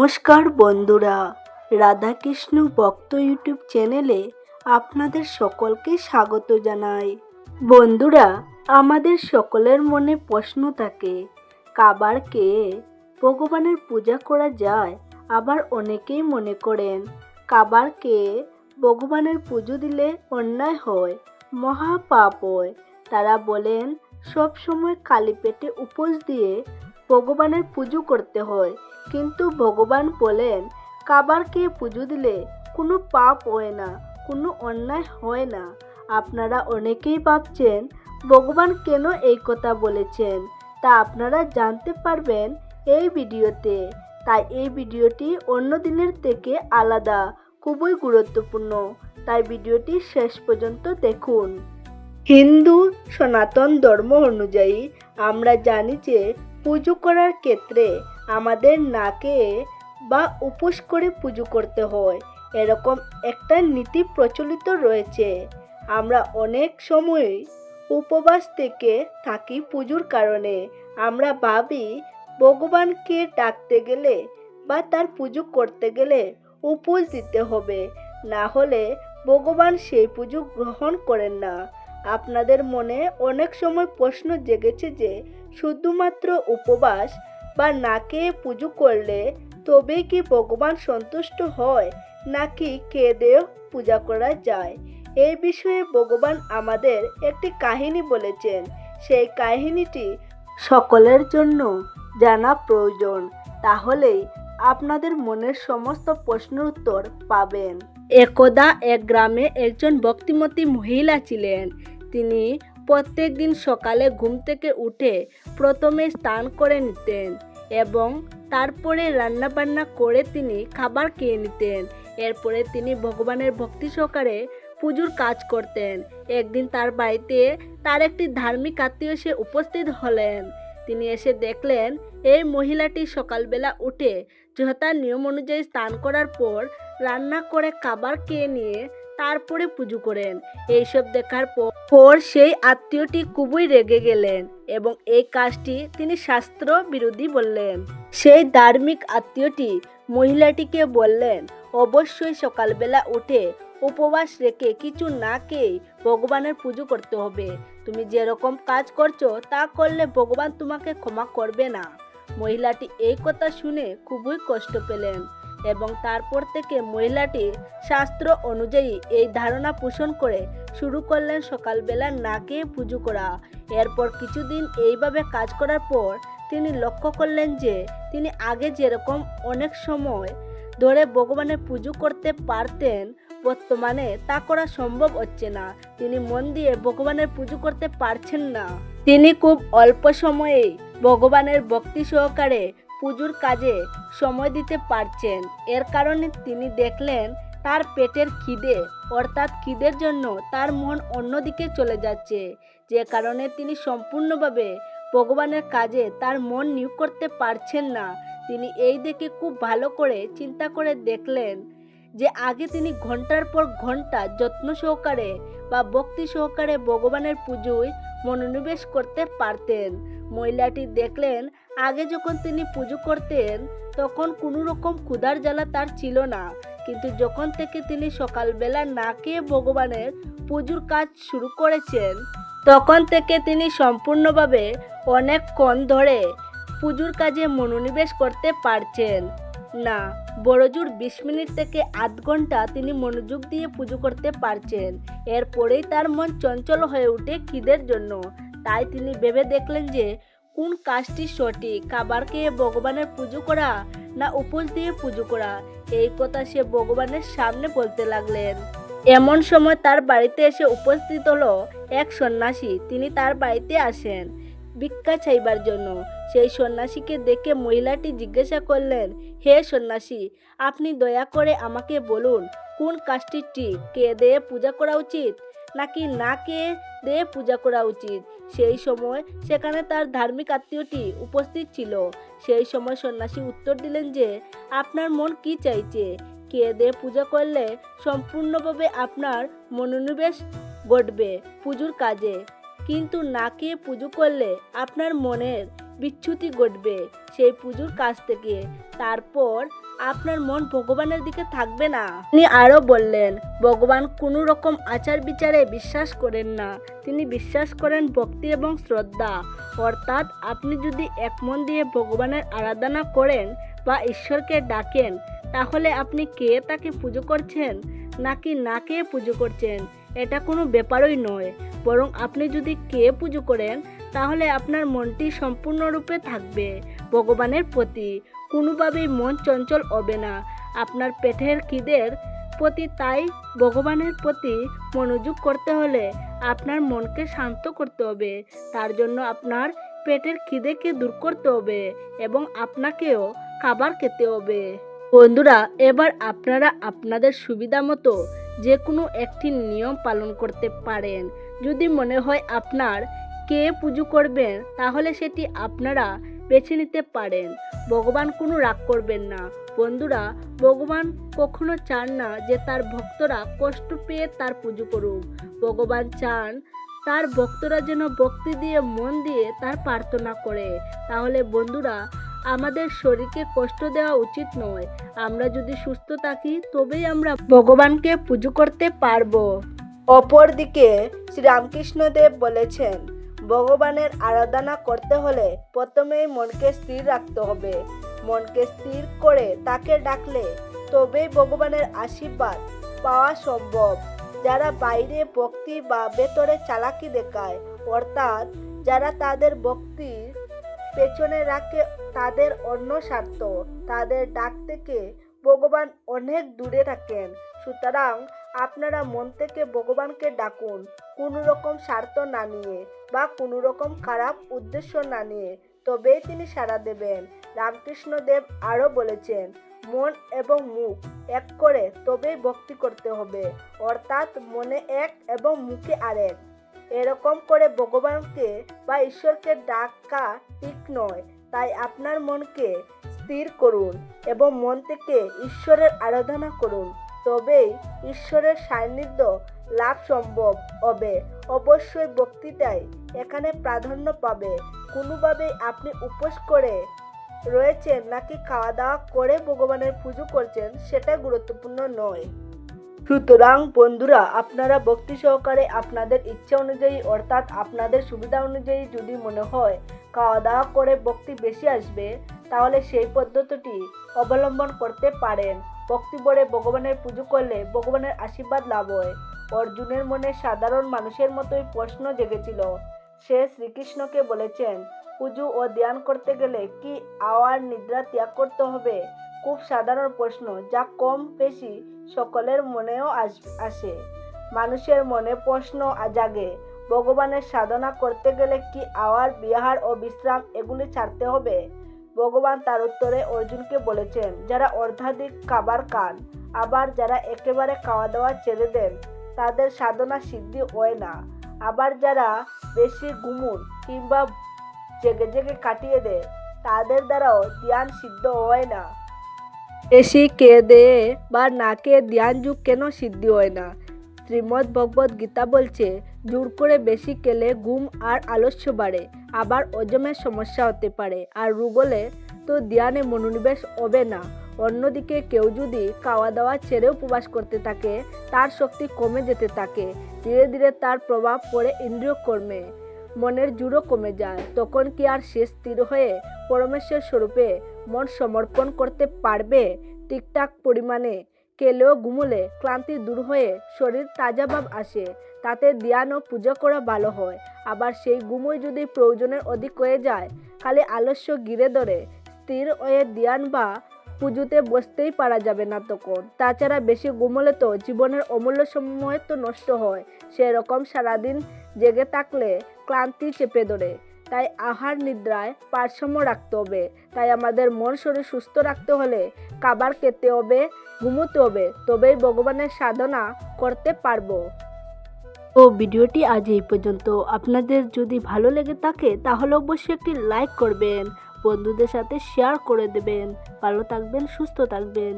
নমস্কার বন্ধুরা, রাধাকৃষ্ণ ভক্ত ইউটিউব চ্যানেলে আপনাদের সকলকে স্বাগত জানাই। বন্ধুরা, আমাদের সকলের মনে প্রশ্ন থাকে, কাবার খেয়ে ভগবানের পূজা করা যায়? আবার অনেকেই মনে করেন কাবার খেয়ে ভগবানের পুজো দিলে অন্যায় হয়, মহাপাপ হয়। তারা বলেন সব সময় খালি পেটে উপোস দিয়ে ভগবানের পুজো করতে হয়, কিন্তু ভগবান বলেন কাবার খেয়ে পুজো দিলে কোনো পাপ হয় না, কোনো অন্যায় হয় না। আপনারা অনেকেই ভাবছেন ভগবান কেন এই কথা বলেছেন, তা আপনারা জানতে পারবেন এই ভিডিওতে। তাই এই ভিডিওটি অন্য দিনের থেকে আলাদা, খুবই গুরুত্বপূর্ণ, তাই ভিডিওটি শেষ পর্যন্ত দেখুন। হিন্দু সনাতন ধর্ম অনুযায়ী আমরা জানি যে পুজো করার ক্ষেত্রে আমাদের না খেয়ে বা উপোস করে পুজো করতে হয়, এরকম একটা নীতি প্রচলিত রয়েছে। আমরা অনেক সময় উপবাস থেকে থাকি পুজোর কারণে। আমরা ভাবি ভগবানকে ডাকতে গেলে বা তার পুজো করতে গেলে উপোস দিতে হবে, না হলে ভগবান সেই পুজো গ্রহণ করেন না। আপনাদের মনে অনেক সময় প্রশ্ন জেগেছে যে শুধুমাত্র উপবাস বা না খেয়ে পুজো করলে তবেই কি ভগবান সন্তুষ্ট হয়, নাকি খেয়ে দিয়ে পূজা করা যায়? এই বিষয়ে ভগবান আমাদের একটি কাহিনী বলেছেন। সেই কাহিনীটি সকলের জন্য জানা প্রয়োজন, তাহলেই আপনাদের মনের সমস্ত প্রশ্নের উত্তর পাবেন। একদা এক গ্রামে একজন ভক্তিমতী মহিলা ছিলেন। তিনি প্রত্যেক দিন সকালে ঘুম থেকে উঠে প্রথমে স্নান করে নিতেন এবং তারপরে রান্নাবান্না করে তিনি খাবার খেয়ে নিতেন। এরপরে তিনি ভগবানের ভক্তি সহকারে পুজোর কাজ করতেন। একদিন তার বাড়িতে তার একটি ধার্মিক আত্মীয় এসে উপস্থিত হলেন। তিনি এসে দেখলেন এই মহিলাটি সকালবেলা উঠে যথা নিয়ম অনুযায়ী স্নান করার পর রান্না করে খাবার খেয়ে নিয়ে তারপরে পুজো করেন। এইসব দেখার পর সেই আত্মীয়টি খুবই রেগে গেলেন এবং এই কাজটি তিনি শাস্ত্র বিরোধী বললেন। সেই ধার্মিক আত্মীয়টি মহিলাটিকে বললেন, অবশ্যই সকালবেলা উঠে উপবাস রেখে কিছু না খেয়ে ভগবানের পুজো করতে হবে। তুমি যেরকম কাজ করছো তা করলে ভগবান তোমাকে ক্ষমা করবে না। মহিলাটি এই কথা শুনে খুবই কষ্ট পেলেন এবং তারপর থেকে মহিলাটি শাস্ত্র অনুযায়ী এই ধারণা পোষণ করে শুরু করলেন সকালবেলা না খেয়ে পুজো করা। এরপর কিছুদিন এইভাবে কাজ করার পর তিনি লক্ষ্য করলেন যে তিনি আগে যেরকম অনেক সময় ধরে ভগবানের পুজো করতে পারতেন, বর্তমানে তা করা সম্ভব হচ্ছে না। তিনি মন দিয়ে ভগবানের পুজো করতে পারছেন না। তিনি খুব অল্প সময়েই ভগবানের ভক্তি সহকারে পুজোর কাজে সময় দিতে পারছেন। এর কারণে তিনি দেখলেন তার পেটের খিদে অর্থাৎ খিদের জন্য তার মন অন্যদিকে চলে যাচ্ছে, যে কারণে তিনি সম্পূর্ণভাবে ভগবানের কাজে তার মন নিয়োগ করতে পারছেন না। তিনি এই দেখে খুব ভালো করে চিন্তা করে দেখলেন যে আগে তিনি ঘন্টার পর ঘন্টা যত্ন সহকারে বা ভক্তি সহকারে ভগবানের পুজোয় মনোনিবেশ করতে পারতেন। মহিলাটি দেখলেন আগে যখন তিনি পুজো করতেন তখন কোনো রকম ক্ষুধার জ্বালা তার ছিল না, কিন্তু যখন থেকে তিনি সকালবেলা না খেয়ে ভগবানের পুজোর কাজ শুরু করেছেন তখন থেকে তিনি সম্পূর্ণভাবে অনেকক্ষণ ধরে পুজোর কাজে মনোনিবেশ করতে পারছেন না। বড়জোর 20 মিনিট থেকে আধ ঘন্টা তিনি মনোযোগ দিয়ে পুজো করতে পারছেন। এরপরেই তার মন চঞ্চল হয়ে ওঠে খিদের জন্য। তাই তিনি ভেবে দেখলেন যে কোন কাজটি সঠিক, খাবার খেয়ে ভগবানের পুজো করা না উপোস দিয়ে পুজো করা। এই কথা সে ভগবানের সামনে বলতে লাগলেন। এমন সময় তার বাড়িতে এসে উপস্থিত হলো এক সন্ন্যাসী। তিনি তার বাড়িতে আসেন ভিক্ষা চাইবার জন্য। সেই সন্ন্যাসীকে দেখে মহিলাটি জিজ্ঞাসা করলেন, হে সন্ন্যাসী, আপনি দয়া করে আমাকে বলুন কোন কাজটি ঠিক, খেয়ে দিয়ে পূজা করা উচিত নাকি না খেয়ে দিয়ে পূজা করা উচিত? সেই সময় সেখানে তার ধার্মিক আত্মীয়টি উপস্থিত ছিল। সেই সময় সন্ন্যাসী উত্তর দিলেন যে আপনার মন কি চাইছে, খেয়ে দিয়ে পূজা করলে সম্পূর্ণভাবে আপনার মনোনিবেশ ঘটবে পুজোর কাজে, কিন্তু না খেয়ে পুজো করলে আপনার মনের বিচ্যুতি ঘটবে সেই পুজোর কাছ থেকে। তারপর আপনার মন ভগবানের দিকে থাকবে না। তিনি আরও বললেন, ভগবান কোনো রকম আচার বিচারে বিশ্বাস করেন না, তিনি বিশ্বাস করেন ভক্তি এবং শ্রদ্ধা। অর্থাৎ আপনি যদি এক মন দিয়ে ভগবানের আরাধনা করেন বা ঈশ্বরকে ডাকেন, তাহলে আপনি কে তাকে পুজো করছেন নাকি না কে পুজো করছেন এটা কোনো ব্যাপারই নয়। বরং আপনি যদি কে পুজো করেন তাহলে আপনার মনটি সম্পূর্ণরূপে থাকবে ভগবানের প্রতি, কোনোভাবেই মন চঞ্চল হবে না আপনার পেটের খিদের প্রতি। তাই ভগবানের প্রতি মনোযোগ করতে হলে আপনার মনকে শান্ত করতে হবে। তার জন্য আপনার পেটের খিদেকে দূর করতে হবে এবং আপনাকেও খাবার খেতে হবে। বন্ধুরা, এবার আপনারা আপনাদের সুবিধা মতো যে কোনো একটি নিয়ম পালন করতে পারেন। যদি মনে হয় আপনার কে পুজো করবেন তাহলে সেটি আপনারা বেছে নিতে পারেন। ভগবান কোনো রাগ করবেন না। বন্ধুরা, ভগবান কখনো চান না যে তার ভক্তরা কষ্ট পেয়ে তার পুজো করুক। ভগবান চান তার ভক্তরা যেন ভক্তি দিয়ে মন দিয়ে তার প্রার্থনা করে। তাহলে বন্ধুরা, আমাদের শরীরকে কষ্ট দেওয়া উচিত নয়। আমরা যদি সুস্থ থাকি তবেই আমরা ভগবানকে পুজো করতে পারবো। অপরদিকে শ্রীরামকৃষ্ণদেব বলেছেন, ভগবানের আরাধনা করতে হলে প্রথমেই মনকে স্থির রাখতে হবে। মনকে স্থির করে তাকে ডাকলে তবেই ভগবানের আশীর্বাদ পাওয়া সম্ভব। যারা বাইরে ভক্তি বা ভেতরে চালাকি দেখায়, অর্থাৎ যারা তাদের ভক্তির পেছনে রাখে তাদের অন্য স্বার্থ, তাদের ডাক থেকে ভগবান অনেক দূরে থাকেন। সুতরাং আপনারা মন থেকে ভগবানকে ডাকুন, কোনো রকম স্বার্থ না নিয়ে বা কোনো রকম খারাপ উদ্দেশ্য না নিয়ে, তবেই তিনি সাড়া দেবেন। রামকৃষ্ণদেব আরও বলেছেন, মন এবং মুখ এক করে তবেই ভক্তি করতে হবে, অর্থাৎ মনে এক এবং মুখে আরেক। এরকম করে ভগবানকে বা ঈশ্বরকে ডাকা ঠিক নয়। তাই আপনার মনকে স্থির করুন এবং মন থেকে ঈশ্বরের আরাধনা করুন, তবেই ঈশ্বরের সান্নিধ্য লাভ সম্ভব হবে। অবশ্যই ভক্তিটাই এখানে প্রাধান্য পাবে। কোনোভাবেই আপনি উপোস করে রয়েছেন নাকি খাওয়া দাওয়া করে ভগবানের পুজো করছেন সেটা গুরুত্বপূর্ণ নয়। সুতরাং বন্ধুরা, আপনারা ভক্তি সহকারে আপনাদের ইচ্ছা অনুযায়ী অর্থাৎ আপনাদের সুবিধা অনুযায়ী যদি মনে হয় খাওয়া দাওয়া করে ভক্তি বেশি আসবে, তাহলে সেই পদ্ধতিটি অবলম্বন করতে পারেন। ভক্তি ভরে ভগবানের পুজো করলে ভগবানের আশীর্বাদ লাভ হয়। অর্জুনের মনে সাধারণ মানুষের মতোই প্রশ্ন জেগেছিল। সে শ্রীকৃষ্ণকে বলেছেন, পুজো ও ধ্যান করতে গেলে কি আওয়ার নিদ্রা ত্যাগ করতে হবে? খুব সাধারণ প্রশ্ন, যা কম বেশি সকলের মনেও আসে। মানুষের মনে প্রশ্ন জাগে, ভগবানের সাধনা করতে গেলে কি আওয়ার, বিহার ও বিশ্রাম এগুলি ছাড়তে হবে? ভগবান তার উত্তরে অর্জুনকে বলেছেন, যারা অর্ধাধিক খাবার খান, আবার যারা একেবারে খাওয়া দাওয়া ছেড়ে দেন, তাদের সাধনা সিদ্ধি হয় না। আবার যারা বেশি ঘুমুন কিংবা জেগে জেগে কাটিয়ে দেয়, তাদের দ্বারাও ধ্যান সিদ্ধ হয় না। বেশি খেয়ে দিয়ে বা না খেয়ে ধ্যান যুগ কেন সিদ্ধি হয় না? শ্রীমদ্ ভগবদ গীতা বলছে, জোর করে বেশি খেলে ঘুম আর আলস্য বাড়ে, আবার হজমের সমস্যা হতে পারে, আর রোগ হলে তো ধ্যানে মনোনিবেশ হবে না। অন্যদিকে কেউ যদি খাওয়া দাওয়া ছেড়ে উপবাস করতে থাকে, তার শক্তি কমে যেতে থাকে। ধীরে ধীরে তার প্রভাব পড়ে ইন্দ্রিয় কর্মে, মনের জোরও কমে যায়। তখন কি আর সে স্থির হয়ে পরমেশ্বর স্বরূপে মন সমর্পণ করতে পারবে? ঠিকঠাক পরিমাণে খেলেও ঘুমলে ক্লান্তি দূর হয়ে শরীর তাজা ভাব আসে, তাতে ধ্যান ও পূজা করা ভালো হয়। আবার সেই ঘুমই যদি প্রয়োজনের অধিক হয়ে যায়, খালি আলস্য ঘিরে ধরে, স্থির হয়ে ধ্যান বা পুজোতে বসতেই পারা যাবে না তখন। তাছাড়া বেশি ঘুমলে তো জীবনের অমূল্য সময় তো নষ্ট হয়। সেরকম সারাদিন জেগে থাকলে ক্লান্তি চেপে ধরে। তাই আহার নিদ্রায় ভারসাম্য রাখতে হবে। তাই আমাদের মন শরীর সুস্থ রাখতে হলে খাবার খেতে হবে, ঘুমোতে হবে, তবেই ভগবানের সাধনা করতে পারবো। তো ভিডিওটি আজ এই পর্যন্ত। আপনাদের যদি ভালো লেগে থাকে তাহলে অবশ্যই একটি লাইক করবেন, বন্ধুদের সাথে শেয়ার করে দেবেন। ভালো থাকবেন, সুস্থ থাকবেন।